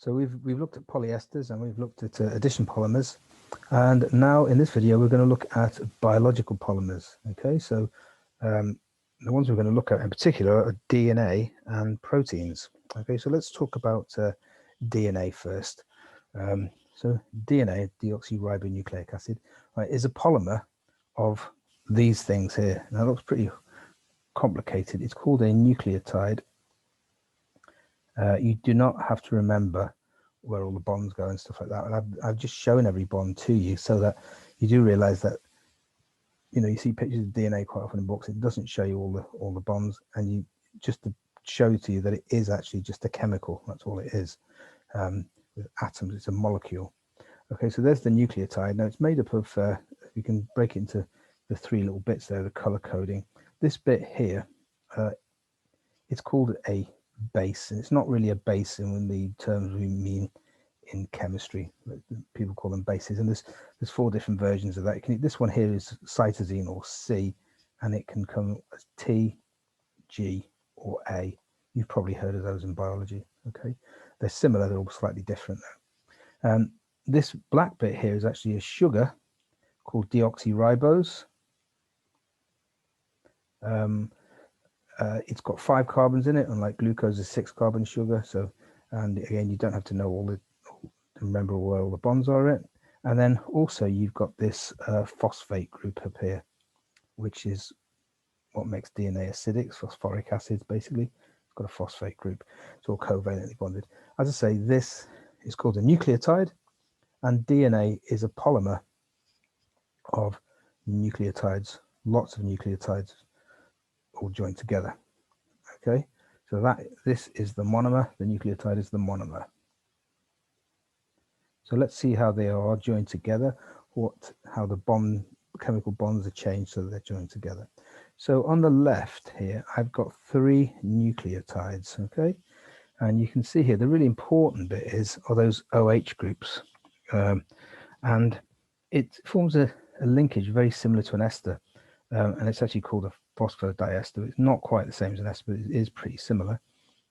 So we've looked at polyesters and we've looked at addition polymers, and now in this video we're going to look at biological polymers. Okay, so the ones we're going to look at in particular are DNA and proteins. Okay, so let's talk about DNA first. So DNA, deoxyribonucleic acid, right, is a polymer of these things here. Now, that looks pretty complicated. It's called a nucleotide. You do not have to remember where all the bonds go and stuff like that. And I've just shown every bond to you so that you do realize that, you know, you see pictures of DNA quite often in books. It doesn't show you all the bonds, and you just to show to you that it is actually just a chemical. That's all it is. With atoms, it's a molecule. Okay, so there's the nucleotide. Now it's made up of, you can break it into the three little bits there, the color coding. This bit here, it's called a base, and it's not really a base in the terms we mean in chemistry. People call them bases, and there's four different versions of that. This one here is cytosine, or C, and it can come as T, G, or A. You've probably heard of those in biology. Okay, they're similar, they're all slightly different though. This black bit here is actually a sugar called deoxyribose. It's got 5 carbons in it, unlike glucose is 6 carbon sugar. So, and again, you don't have to know remember where all the bonds are in. And then also you've got this phosphate group up here, which is what makes DNA acidic. Phosphoric acids, basically. It's got a phosphate group. It's all covalently bonded. As I say, this is called a nucleotide, and DNA is a polymer of nucleotides, lots of nucleotides all joined together. Okay, so this is the monomer, the nucleotide is the monomer. So let's see how they are joined together, how the chemical bonds are changed so that they're joined together. So on the left here, I've got 3 nucleotides, okay? And you can see here, the really important bit are those OH groups. And it forms a linkage very similar to an ester. And it's actually called a phosphodiester. It's not quite the same as an ester, but it is pretty similar.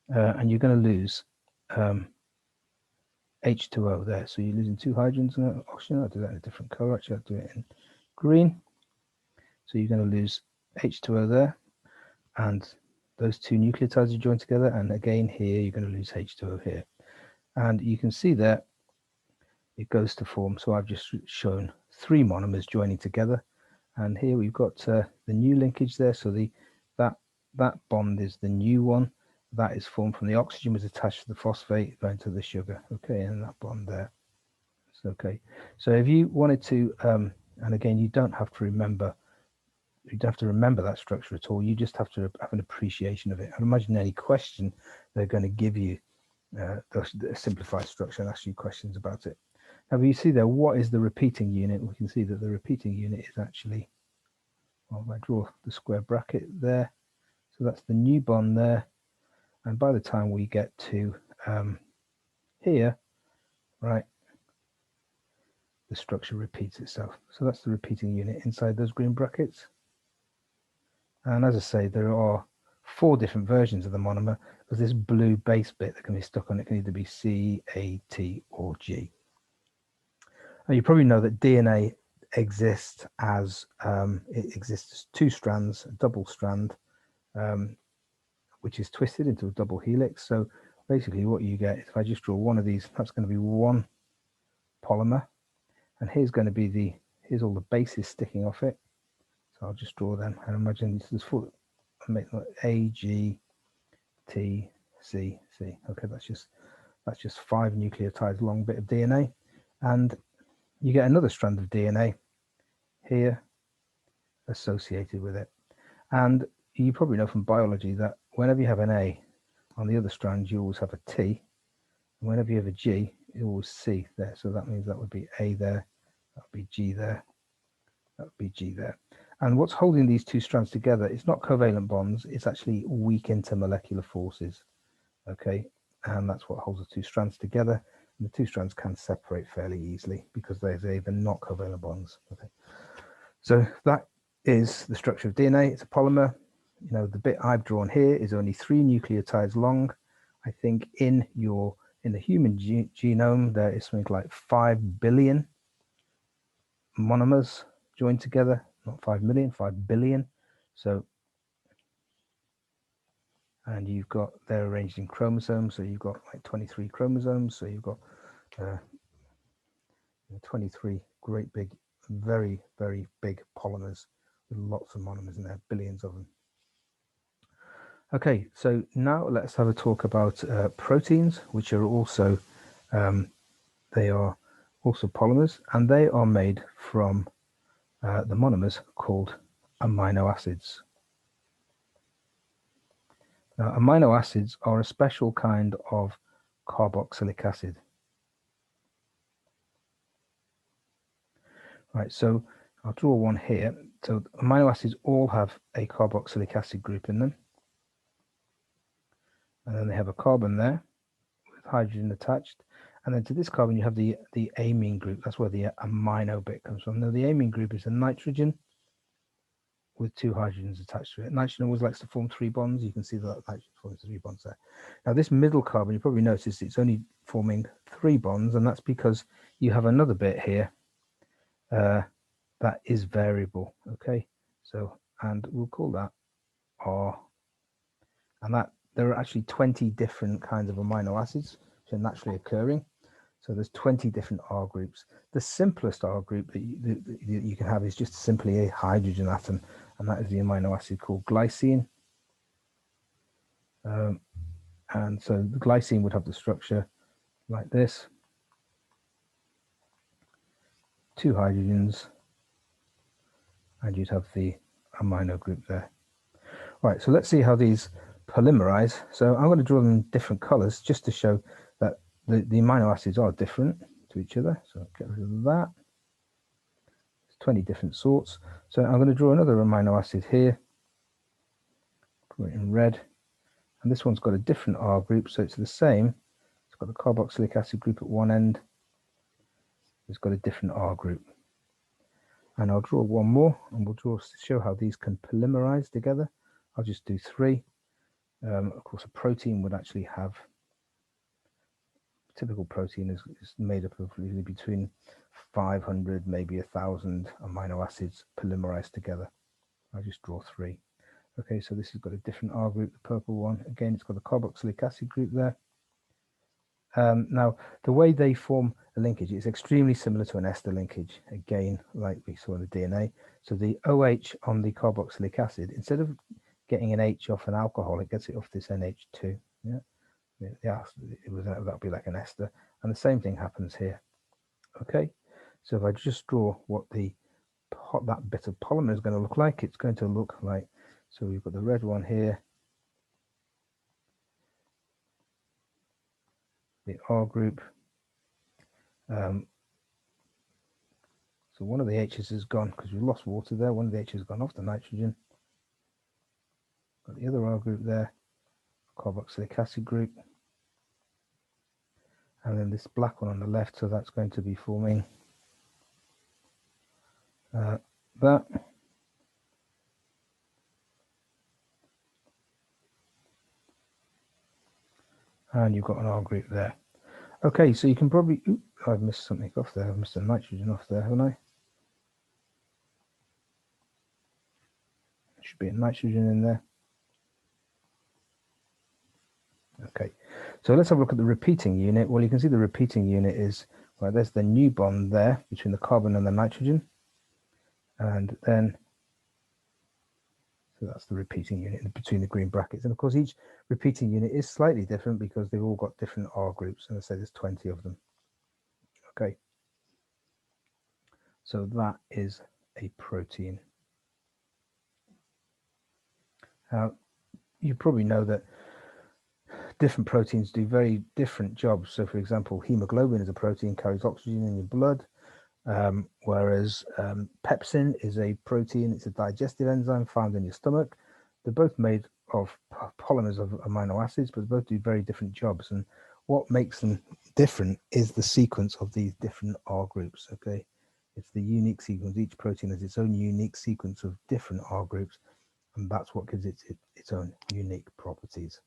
And you're going to lose H2O there. So you're losing 2 hydrogens and an oxygen. I'll do that in a different color. Actually, I'll do it in green. So you're going to lose H2O there. And those 2 nucleotides are joined together. And again, here, you're going to lose H2O here. And you can see that it goes to form. So I've just shown 3 monomers joining together. And here we've got the new linkage there. So that bond is the new one. That is formed from the oxygen was attached to the phosphate going to the sugar. Okay, and that bond there. It's okay. So if you wanted to, and again, you don't have to remember that structure at all. You just have to have an appreciation of it. I imagine any question they're going to give you the simplified structure and ask you questions about it. Now, you see there, what is the repeating unit? We can see that the repeating unit is actually, well, I draw the square bracket there. So that's the new bond there. And by the time we get to here, right, the structure repeats itself. So that's the repeating unit inside those green brackets. And as I say, there are 4 different versions of the monomer. There's this blue base bit that can be stuck on it. It can either be C, A, T, or G. Now, you probably know that DNA exists as it exists as 2 strands, a double strand, which is twisted into a double helix. So basically what you get, if I just draw one of these, that's going to be 1 polymer. And here's going to be here's all the bases sticking off it. So I'll just draw them. And imagine this is full, make A, G, T, C, C. Okay, that's just 5 nucleotides long bit of DNA. And you get another strand of DNA here associated with it. And you probably know from biology that whenever you have an A on the other strand, you always have a T. And whenever you have a G, you always C there. So that means that would be A there, that would be G there, that would be G there. And what's holding these 2 strands together, it's not covalent bonds, it's actually weak intermolecular forces. Okay, and that's what holds the 2 strands together. And the 2 strands can separate fairly easily because they're not covalent bonds. Okay, so that is the structure of DNA. It's a polymer. You know, the bit I've drawn here is only 3 nucleotides long. I think in your in the human genome, there is something like 5 billion monomers joined together, not 5 million, 5 billion. So, and you've got, they're arranged in chromosomes, so you've got like 23 chromosomes, so you've got 23 great big, very, very big polymers with lots of monomers in there, billions of them. Okay, so now let's have a talk about proteins, which are also, they are also polymers, and they are made from the monomers called amino acids. Now, amino acids are a special kind of carboxylic acid. Right, so I'll draw one here. So amino acids all have a carboxylic acid group in them. And then they have a carbon there with hydrogen attached. And then to this carbon, you have the amine group. That's where the amino bit comes from. Now, the amine group is a nitrogen with 2 hydrogens attached to it. Nitrogen always likes to form 3 bonds. You can see that nitrogen forms 3 bonds there. Now, this middle carbon, you probably noticed it's only forming 3 bonds, and that's because you have another bit here that is variable. Okay, so, and we'll call that R, and that there are actually 20 different kinds of amino acids which are naturally occurring. So there's 20 different R groups. The simplest R group that you can have is just simply a hydrogen atom, and that is the amino acid called glycine. And so the glycine would have the structure like this: 2 hydrogens, and you'd have the amino group there. Right, so let's see how these polymerize. So I'm going to draw them in different colors just to show that the amino acids are different to each other. So get rid of that. There's 20 different sorts. So I'm going to draw another amino acid here, put it in red, and this one's got a different R group, so it's the same. It's got the carboxylic acid group at one end. It's got a different R group. And I'll draw one more, and we'll draw to show how these can polymerize together. I'll just do 3. Of course, a protein would actually have, typical protein is made up of really between 500, maybe 1,000 amino acids polymerized together. I'll just draw 3. Okay, so this has got a different R group, the purple one. Again, it's got a carboxylic acid group there. Now, the way they form a linkage is extremely similar to an ester linkage, again, like we saw in the DNA. So the OH on the carboxylic acid, instead of getting an H off an alcohol, it gets it off this NH2. Yeah, that would be like an ester. And the same thing happens here. Okay, so if I just draw what that bit of polymer is going to look like, it's going to look like, so we've got the red one here, the R group. So one of the H's is gone because we've lost water there. One of the H's has gone off the nitrogen. Got the other R group there, carboxylic acid group. And then this black one on the left, so that's going to be forming that. And you've got an R group there. Okay, so you can probably, I've missed something off there. I've missed a nitrogen off there, haven't I? Should be a nitrogen in there. Okay, so let's have a look at the repeating unit. Well, you can see the repeating unit is, well, there's the new bond there between the carbon and the nitrogen. And then, so that's the repeating unit between the green brackets. And of course, each repeating unit is slightly different because they've all got different R groups. And I say there's 20 of them. Okay, so that is a protein. Now, you probably know that different proteins do very different jobs. So, for example, hemoglobin is a protein, carries oxygen in your blood, whereas pepsin is a protein. It's a digestive enzyme found in your stomach. They're both made of polymers of amino acids, but they both do very different jobs. And what makes them different is the sequence of these different R groups. Okay, it's the unique sequence. Each protein has its own unique sequence of different R groups, and that's what gives it its own unique properties.